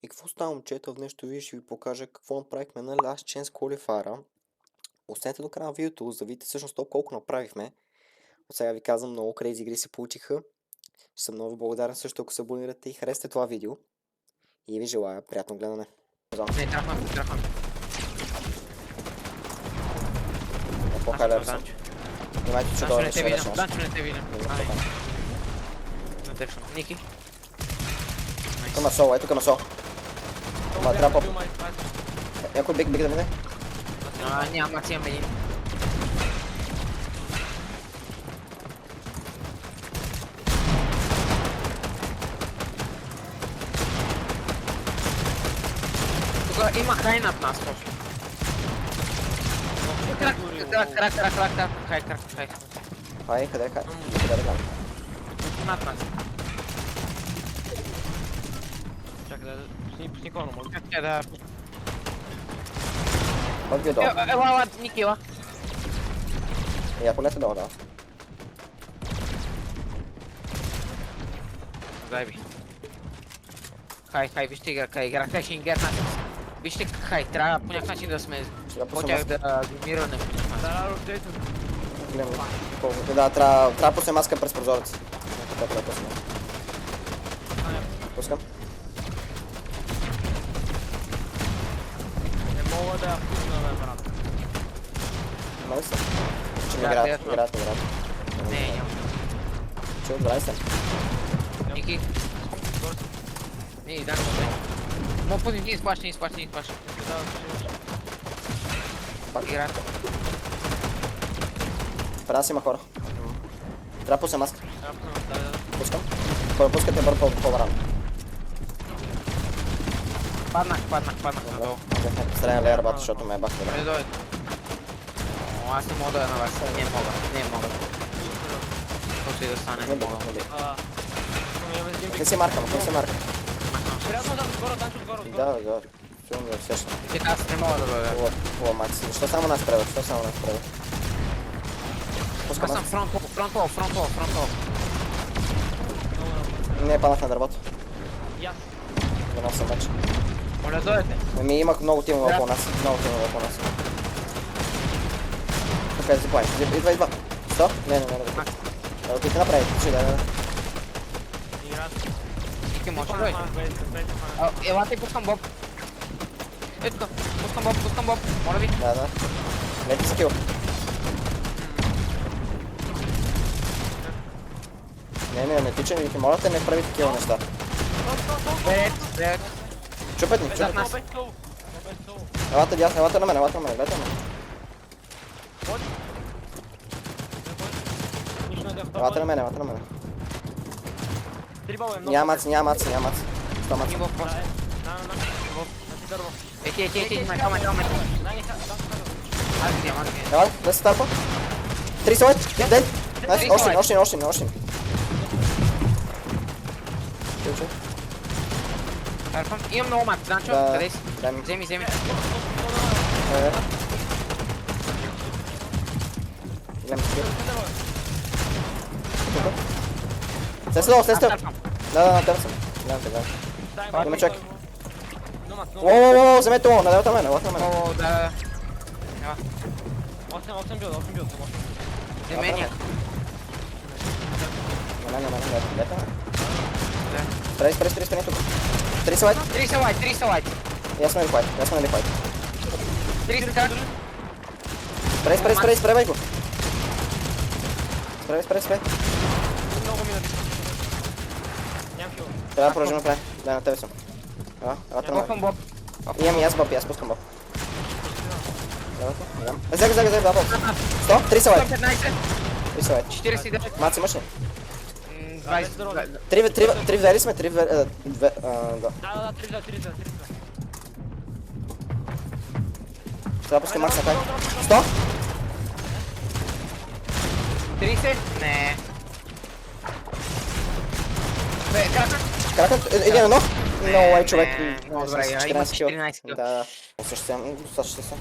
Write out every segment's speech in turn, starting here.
И какво става, момчета? В днешното видео ще ви покажа какво направихме на Last Chance Qualifier. Останете до края на видеото, за да видите всъщност то колко направихме. От сега ви казвам, много крейзи игри се получиха. Ще съм много благодарен също, ако се абонирате и харесате това видео. И ви желая приятно гледане. Не, трахвам. По-хайдер съм. Внимайте, че това не те ще виждам. Данчо не те виждам. Надършвам. Ники. Тук на сол, ето тук на сол. Ма трябва по... Някой биг да мине? Няма, Макс имам един. Тук има хай над нас точно. Крак. Хай. Къде? Над нас. Чакай да пусни клона, може. Чакай да... От ви долу. Ела, Ники, ела. Я полета долу, да. Зайби. Хай, вижте игра, хай ще ингер нас. Вижте хай, трябва по някакъв начин да сме по тях да генерираме. Да, ротейто. Да, трябва да пусне маска през прозореца. Трябва да пусне. Пускам. Не мога да я пусна, бе, брат. Нали са? Че ми играят. Не, няма. Че отбрали се. Ники. Не, да, не. Мога пуснем, не изплаща. Игра. Пред нас има хора. Трябва да пусне маска. Да. Пускам. Пускате бързо по-рано. Паднах надолу. Стреляй лея работа, защото ме е бах. Не дойде. Аз не мога да я на вас. Не мога. Каквото и да стане, не мога. Не си марка. Приятно да отгоре, Данчо отгоре. Да. Чувам да усещам. Аз не мога да бъда. Хубава Макс. Защо само нас превод? Пускам Аз съм фронт-пол. Не, паднах на дървото. Яс. Донос съм меч. Моля, дойдете. Имах много тимове около нас. Тук е заплай. Идва. Що? Не. Отите напред. Да. Игра. Ники, може да дойде. Елате и пускам боб. Ето, пускам боб. Моля ви. Да. Лети скил. Не тичай, Вики, моля те, не прави такива неща. Бед. Чупят ни. Елате дясно, елате на мен, гледайте ме. Елате на мен. Трибал е много. Няма мац. Сто мац. Ниво просто. На дърво. Ети, май. Аз видям. Елате, да се тарпа. 3 слайд, ден. Найс, още. Имам много мат, Данчо, къде си? Вземи. Гледам скил. Слез долу. Да, тебе съм. Гледам. Има човек. Ооо, вземете му, надевате на мен. О, да. 8 бил. Вземи някак. На мен, гледате ме. Спрей тук. 3 слайд. 3 са лайт. Ясно ли файт? 3 са как? Спрей го. Спрей. Много минути. Нямам кил. Трябва да продължим напред. Да, на тебе съм. Елате на мен. Пускам боб. Имам и аз боб, пускам боб. Взега, да, боб. 100, 3 слайд. 3 слайд. 49. Маци, имаш ли? 20. 3 вдели сме, 3 вдели... Да. Да, 3. Трябва да пускам макс на кай. 100? 30? Не. Бе, Кракът, един едно. Много лай човек. Много добре, има 14 кил. Да. Осъществявам, достатъчно са.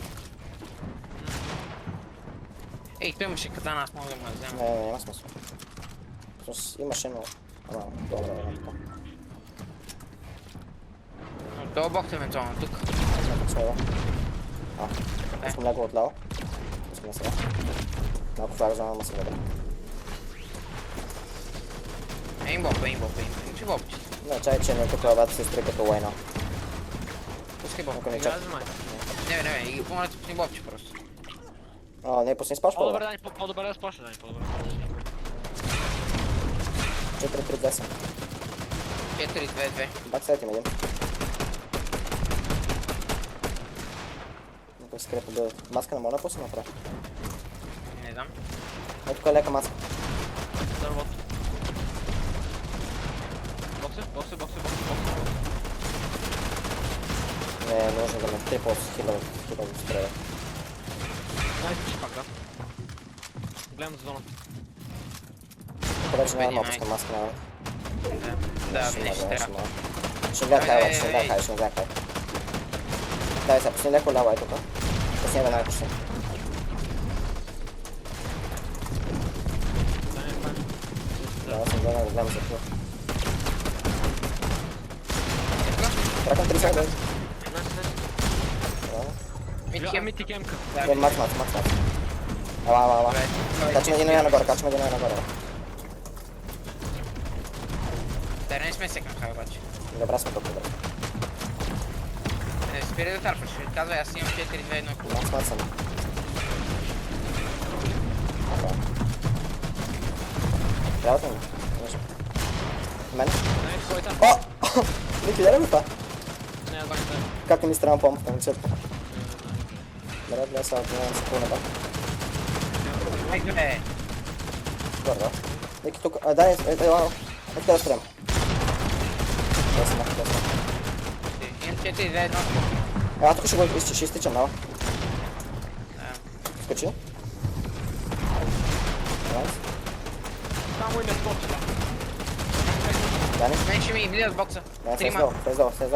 Ей, той имаше катана, аз мога да ме взема. Не, няма смисъл. Имаше, но... Добре. Долу бокс евентуално, тук. Смело. Не. Искам леко отляво. Искам сега. Малко флага за мама сега. Aimbop. Ще бопче. Не, чай, че не като абата се стри като лайна. Пускай боп. Ако не Игра чак. за май. Не, и помолете пусни бопче просто. Не, пусни спаш По-добре, по-добре. Дани, по-добре да сплаша, Дани, по-добре. 4-3-2 4-2-2. Баксайд има един. Някой се крие победа. Маска не мога да пусна направо. Не знам. Ето тук е лека маска. Дървот. Бокси. Не е нужно да ме 3 по хиляда стреля. Найс, пиш пак, да. Гледам за зоната. Тук вече няма Победи, мога пуска маска, няма. Да, не ще трябва. Ще гледа хай, ще гледа хай. Дай сега, пусни леко ляво, ай тук. Пусни веднага пусни. Дани, Дани. Да, съм гледал, гледам за това. Тракам 3 секунди. Найс. Мити кемка. Макс. Ала. Качваме един нагоре. Да, не сме секан хай обаче. Добре сме тук, добре. Не, спири да тарпаш. Казвай, аз имам 4-2-1. Макс съм. Трябва да ми. Мен? Найс, кой там? О! Ники, дай ли го това? Не, Дани, Дани. Как не ми страна помпата, момчето? Добре, сега отминавам се по-неба. Айде, Добре. Ники тук, дай, ела, ето да спрем. Имам 4-2-1. тук ще изтичам, нава. Скочи. Найс. Само и не скочи, да. Дани? Мен ще ми влиза в бокса. Не, Трима. слез.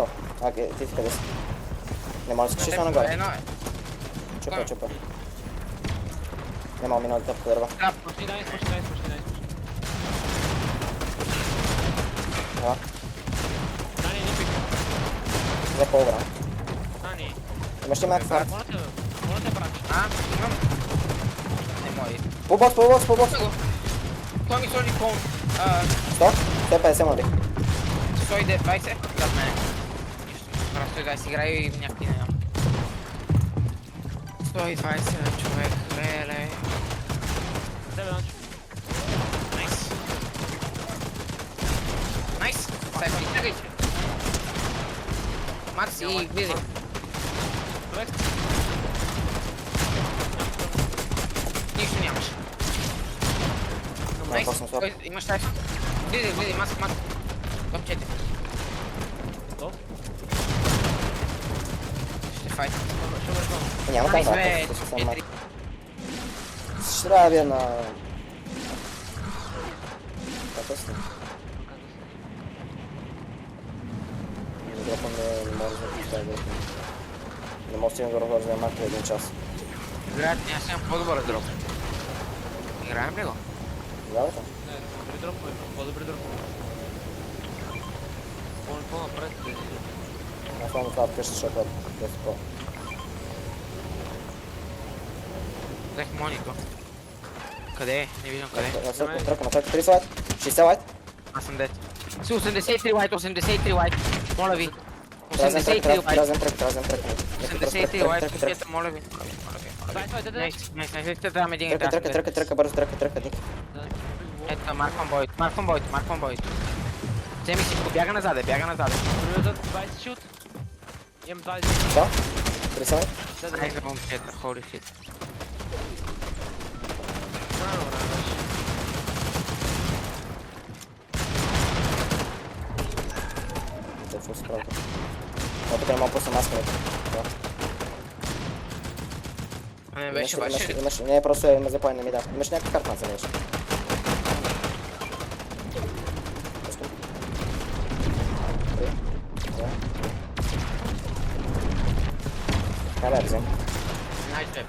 Ти къде си? Не може да скочиш на нагоре. Едно е. Чупа. Не мога минал да подърва. Трап. Скочи, Дани. Ела, Дани, не пик. за по-обра. Дани. Имаш ли мак фарт? Моля те, брат. Имам. Не може. По-бокс. Той ми сложи кон. 150 модих. 120. Зад мене. Нищо. Просто да си играю и някакви не знам. 120 човек. Леле. Тебе, Данчо. Найс. Сайфи, чакайте. Макс и влизай. Човек. Нищо нямаш. Найс. По-съм слаб. Имаш сайфи. Влизай, Макс. Топ 4. Готов? Ще файт. Ще вършвам. Няма как Найс, да. бе. Ще съм мак. 4. Ще трябва да бия на... Какво си? Дропа не може да поставя дропа. Не може да стигна да разглежда марка 1 час. Играят, аз имам по-добър дроп. Играем ли го? Давайте. Не, добри дропове, по-добри дропове. По-напред. Аз само това вкъща, защото е по. Взех монито. Къде е? Не виждам къде. Тръкаме, 30 лайт, 60 лайт. Аз съм дет. Си 83 лайт, 83 лайт. Моля ви. Трябва 83 да лайт. взем трък. 83 лайт, пускайте, моля ви. Найс, трябва да един Тръка, бързо тръка, Ник. Ето, марквам бойт. Вземи си, бяга назад. Добре, 20 шут. Имам 20. Да? 30 лайт. Айде, момчета, holy shit. Рано. Те фул справка. Но тук не мога пусна маска. Не беше баше. Не, просто ме запой, не ми да. Имаш някакъв карта за нещо. Хайде, взем. Найс, бе.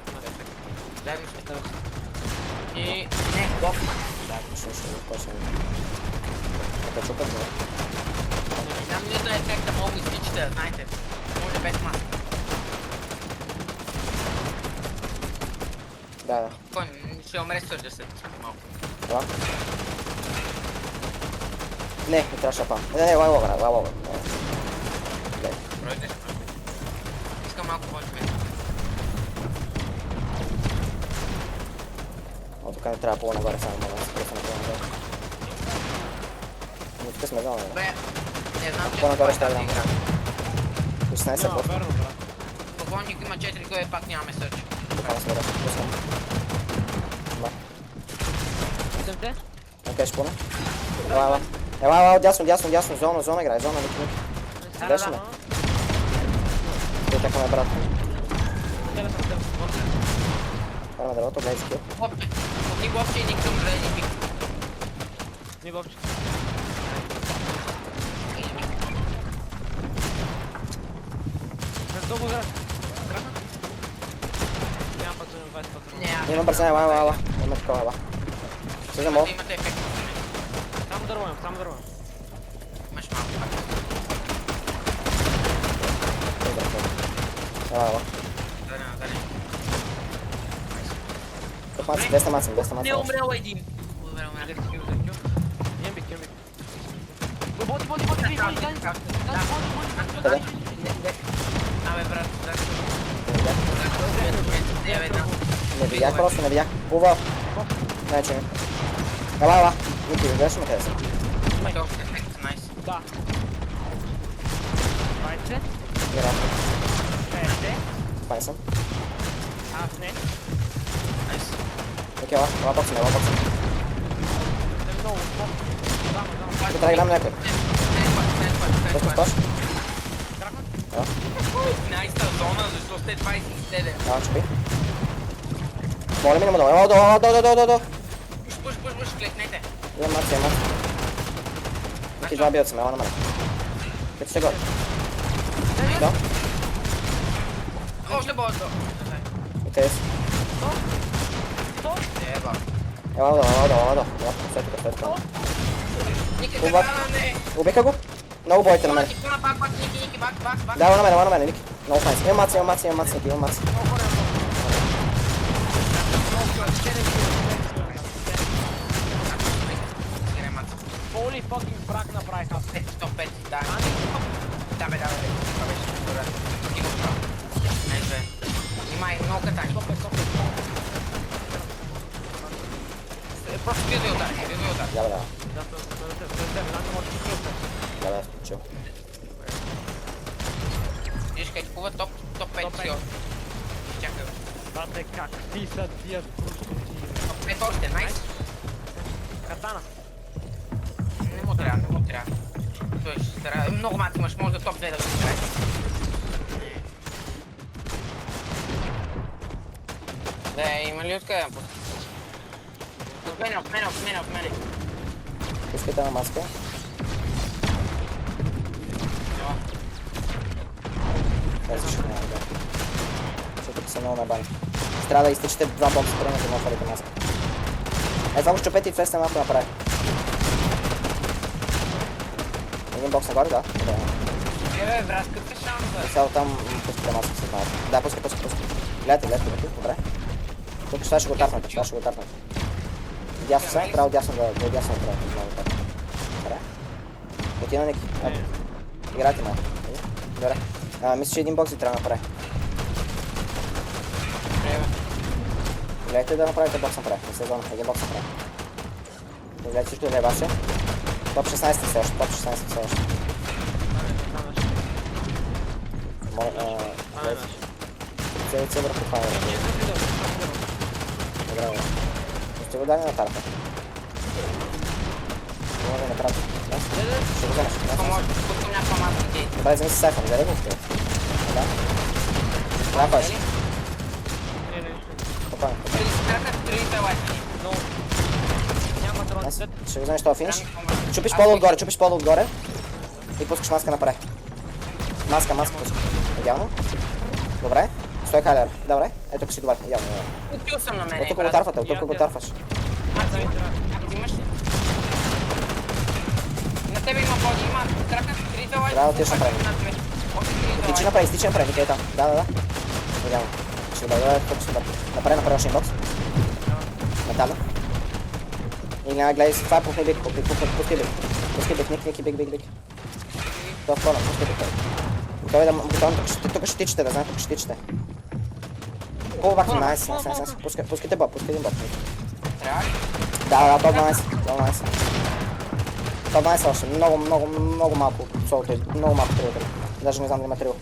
Заедно сме. И... Не, гоф. Ще почнем. Така чупат, не? Знам ли да ефекта много изтичате, знаете. Може без маска. Да. Кой ще умре съжда след малко. Това. Не трябваше да пам. Не, лай лова, лай лова. Пройдеш. Искам малко повече мен. Тук не трябва по-нагоре само да се пресна по-нагоре. Но тук сме зона. Бе, не знам, че По-нагоре това ще е дам. тази игра. 16 Няма, просто. верно, брат. Поклонник има 4, кое пак нямаме сърч. Тук не сме да пускам. Виждам те? Окей, ще пълна. Ела, дясно, зона играй, зона, ники. Беше ме. Той така ме брат. Теле съм. Хвана дървото, гледай скил. Хлопче, покни глопче и никто гледа ни пик. Ни бобче. През дълго град. Крана? Няма път 20 патрона. Има бързане, ела. Има такова, ела. Ще мога. Имате ефект. Само дървам. Имаш малко пак. Ела. Да не. Тук мацам, 200 мацам. Не умрел един. Умрел. Имам бик. Боди, боди. Къде? Абе, брат, да. Не видях просто, не видях. Пува. Не, че ми. Ела. Ники, гледаш ме къде си? Найс. Да. Майце? Мира. Пете? Пай съм. Аз не. Найс. Окей, ела боксим. Не много. Тук трябва да играм някой. Просто стош. Найста зона, защо сте 27? Да, чупи. Моля ми, нема долу. Долу. Пуш, клекнете. Имам мац. Ники, два бият съм, ела на мен. Като ще горе. Да? Още болът до. Окей си. Еба. Ела долу. След тук. Ники, Убак. така не. Убиха го. Много бойте на мен. Бак, Ники, бак. Да, ела на мен, Ники. Много файнс. Имам мац, Ники, имам мац. Holy fucking брак направих аз. Топ 5, да. Да, бе. Това беше добре. Стига право. Найс, бе. Внимай, много катани. Просто бил да удари. Да, бе. Да, Да, бе, чил. Виж къде кува топ 5 си още. Чакай. Бате, как ти са тия просто ти. Топ 5 още, найс. Катана. Не му трябва. Той ще стара. Много мат имаш, може да топ 2 да го играеш. Да, има ли откъде? От мене. Искате на маска? Тази ще няма, да. Защото тук са много набани. Ще трябва да изтичате два бокса, преди да отворите маска. Това го щупете и това сте малко направи. Един бокс нагоре, да. Бе, брат, какъв е шанс? Сега там пускате маска след малко. Да, пускай. Гледайте, добре. Тук ще го тарпнете, Дясно се, право дясно да дясно право. Добре. Отина Ники. Играйте малко. Добре. Мисля, че един бокс ви трябва да направи. Гледайте да направите бокс направи. Не се зона, един бокс направи. Гледайте също да е ваше. Топ 16 все още. Моля, гледайте върху това. Добре. Ще го дали на тарта. Може да направи. Ще го вземеш. Тук някаква маска гей. Добре, вземи си сайфън, взели го в това. Да. Трапаш. Спокойно. Трите лайки. Няма трон. Ще го вземеш това финиш. Чупиш пода отгоре. И пускаш маска напред. Маска пускаш. Идеално. Добре. Стой Хайлер. Добре. Ето тук си добре. Идеално. Отил съм на мене. От тук го тарфате, от тук го тарфаш. Взимаш ли? тебе има боди, има крака, критова. Трябва да отидеш напред. Стичи напред, Никей там. Да. Видямо. Ще бъде тук, супер. Напред, още инбокс. Метален. И няма гледай си, това е пусни бик, пусти бик, бик. Това в кона, пусти бик. Той да тук ще тичате, да знае, тук ще тичате. Хубаво бак, найс, пускайте боб, пускайте боб. Трябва ли? Да, топ 12. Топ 12 още, много малко солото, много малко трил. Даже не знам да има трил.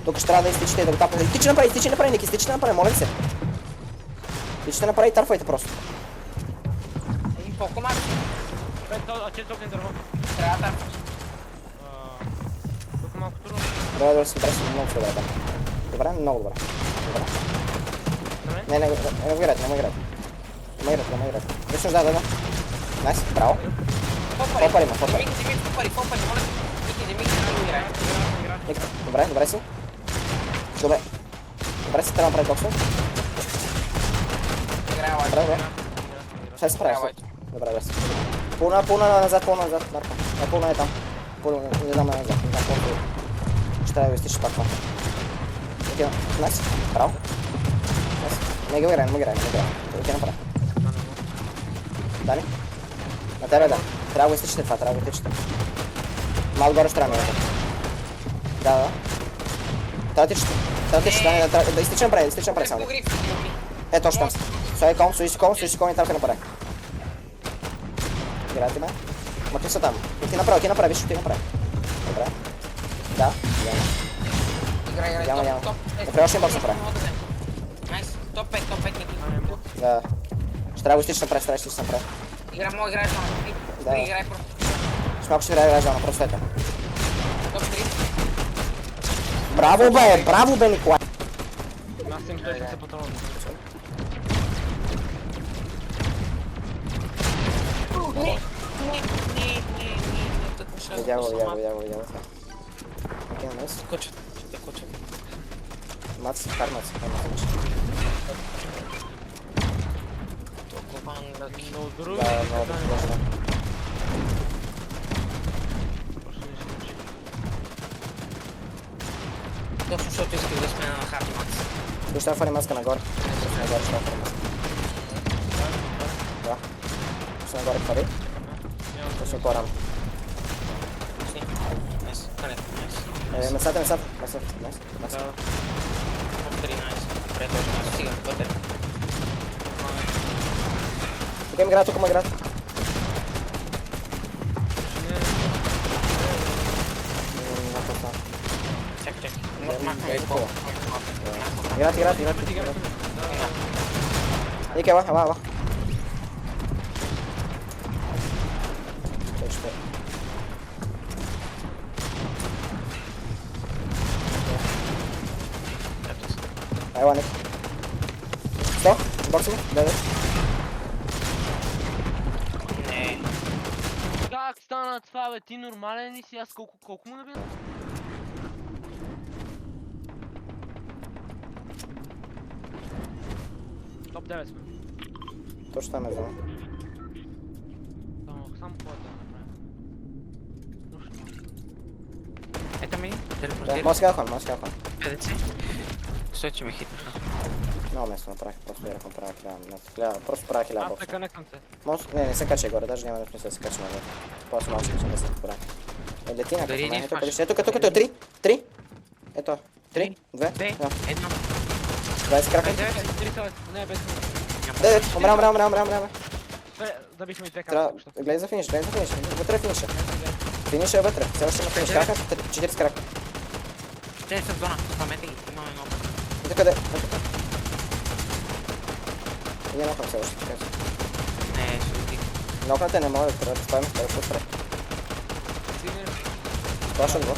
Тук ще трябва да изтичате и да го тапнете. Изтичи направи, Ники, изтичи направи, моля ви се. Изтичите направи и тарфайте просто. Един по-комак. А че тук не дърва. Трябва да. Тук малко трудно. Добре, си интересно, много добре, да. Добре, много добре. Не го играйте. Не го играйте. Виж, да. Найс, браво. Попари, попари. Попари, моля. Ники, не го играе. Добре си. Добре си, трябва да направи боксове. Играе лайк. Добре. Ще се справиш. Добре си. Пълна назад, Марко. Пълна е там. Не знам назад, не знам колко. Ще трябва да го изтичаш пак това. Окей, найс. Браво. Не го играем. Окей, направи. Дали? На тебе да. Трябва да го изтичате това, Малко горе ще трябва да минете. Да. Трябва да тичате, да изтичам напред само. Точно там. Стои си ком и тарка напред. Играйте ме. Мъкни са там. Ти направи, виж, ти направи. Добре. Да, Играй, Яма. топ. Направи още бокс направи. Найс, топ 5, Ники. Да. Ще трябва да изтичаш напред, Играй само. Да. Играй просто. Малко ще играе зона, просто ето. Топ 3. Браво бе, Николай. Аз им 160 патрона. Видя го. Окей, найс. Ще кочат. Мац. Толкова англаки. Много други. Да, много точно. Точно защото исках да сме на хард мац. Ще фари маска нагоре. Нагоре ще фари маска. Да. Ще нагоре фари. Точно по-рано. Найс, найс. Месата. Найс. Топ 3, найс. Добре, точно. Стига, вътре. Тук му играят. Чакай. Играят. Ники, ела. Ела, Ник. Що? Бокси ми? Да. Не. Как стана това, бе? Ти нормален ли си? Аз колко му набия? Топ 9 сме. Точно там е зона. Само какво да направим. Ето ми, Да, телепортира. може да хон. ПДЦ. Стой, че ме хитнаха. Много место направих, просто бяхме правя 1000. Просто правя 1000 Аз бокса. така некам се. Може, не се качай горе, даже няма смисъл да се кача нагоре. Просто малко ще не се правя. Лети на Дори не като фаш. тук, 3. Ето, 3, 2, 2, 1. 20 крака. 3 не, без 9, умрям. Забихме и 2 Трябва, карта. гледай за финиш, вътре е финиша. Финиша е вътре, все още има финиш. Крака, 40 крака. Те са в зона, памети ги, имаме много. До къде? Я нокам все още, така. Не, ще лети. Нокната не мога да трябва да спавим, трябва да се спре. Точно го.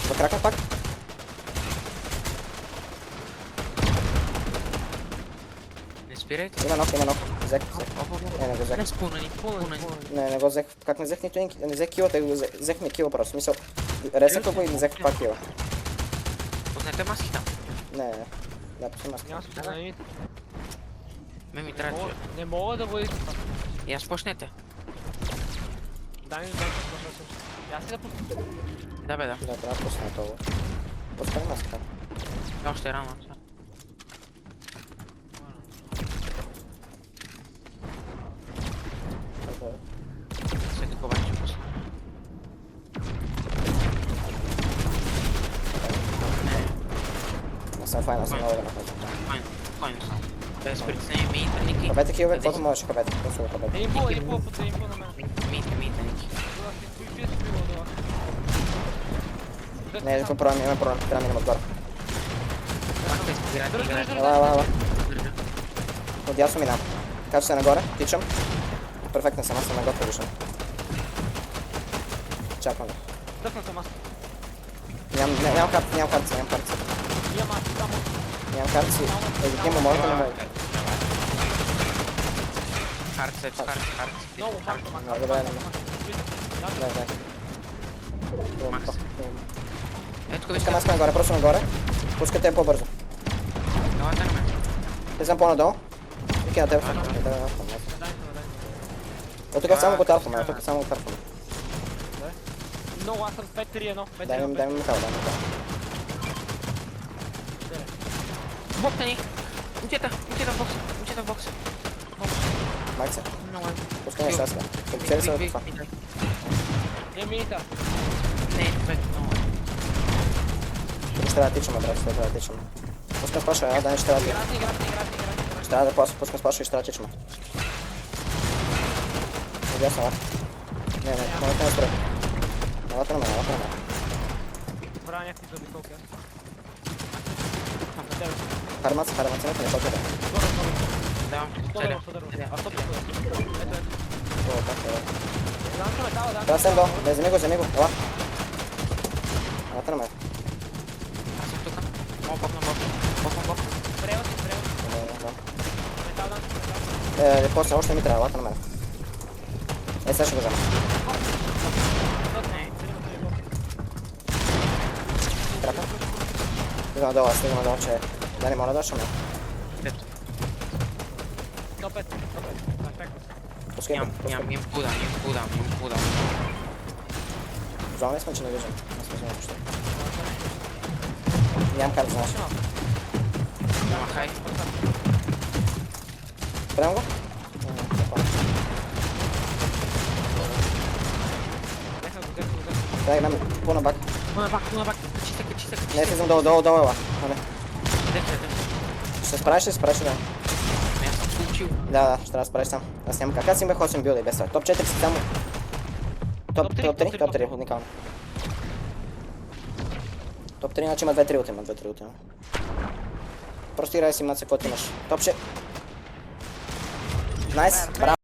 Да кракна пак. Не спирайте. Има нок. Взех. Не го взех. Не спунани. Не го взех. Как не взех нито един, не взех килата, взехме кила просто. Смисъл, ресъква го и взех пак кила. Пуснете маски там. Не. Да, пусни маска. Няма спознани. Ми трябва да... Не мога да бъде това. И аз почнете. Дай ми да Аз си да пусна. Да бе, да. Да, трябва да пусна това. Пускай маска. Още рано. След такова ще пусна. Не съм файн, аз съм много да напазя. Спокойно само. Без притеснение, мийте, Ники. Хабете килове, каквото можеш, хабете. Просто хабете. Инфо на мен. Мийте, Ники. Не, имаме проблем, трябва да минем отгоре. Пак играйте. Ела. Отдясно минам. Кача се нагоре, тичам. Перфектно съм, аз съм нагоре виждам. Чакам. Дъхна съм аз. Нямам карти. Имам аз само. Нямам карти. Легитимно, може да не мога. Хард. Много малко. Добре, дай. Макс. Ето Пускай маска нагоре, просто нагоре. Пускайте по-бързо. Давайте на мен. Влизам по-надолу. Вики на теб. От тук само го тарфаме, Много, аз съм 5-3-1. Дай ми метал. Бокта ни. Момчета в бокса. Макса, Много е. пускай на щастка. Фокусирай се върху това. Минита. Не, много е. Ще трябва да тичаме, брат, трябва да тичаме. Пускам спаша, да не ще трябва да... Играти. Ще трябва да пускам спаша и ще трябва да тичаме. Идеясно, лак. Не, малата не спре. Малата на мен. Правя някакви забитолки. Хармац, не почва да. Давам. О, така е. Трябва съм долу, вземи го, ела. Малата на мен. Аз съм тук. Мога бок. После още ми трябва, елата на мен. Сега ще го взема. Трапа. Стигам надолу, че... Да, не мога да дошъм. Пускай. Нямам куда. Зони сме, че не виждам. Не сме взема въобще. Нямам карта за нас. Няма хай. Спрям го? Дай, мен, пълна бак. Пълна бак. Качи се. Не, слизам долу, ела. Дете. Ще се справиш, да. Аз съм случил. Да, ще трябва да справиш сам. Аз нямам как. Аз имах 8 билда и без това. Топ 4 си само. Топ 3, уникално. Топ 3, значи има 2-3 ултима. Просто играй си маци, каквото имаш. Топ 6. Найс, браво.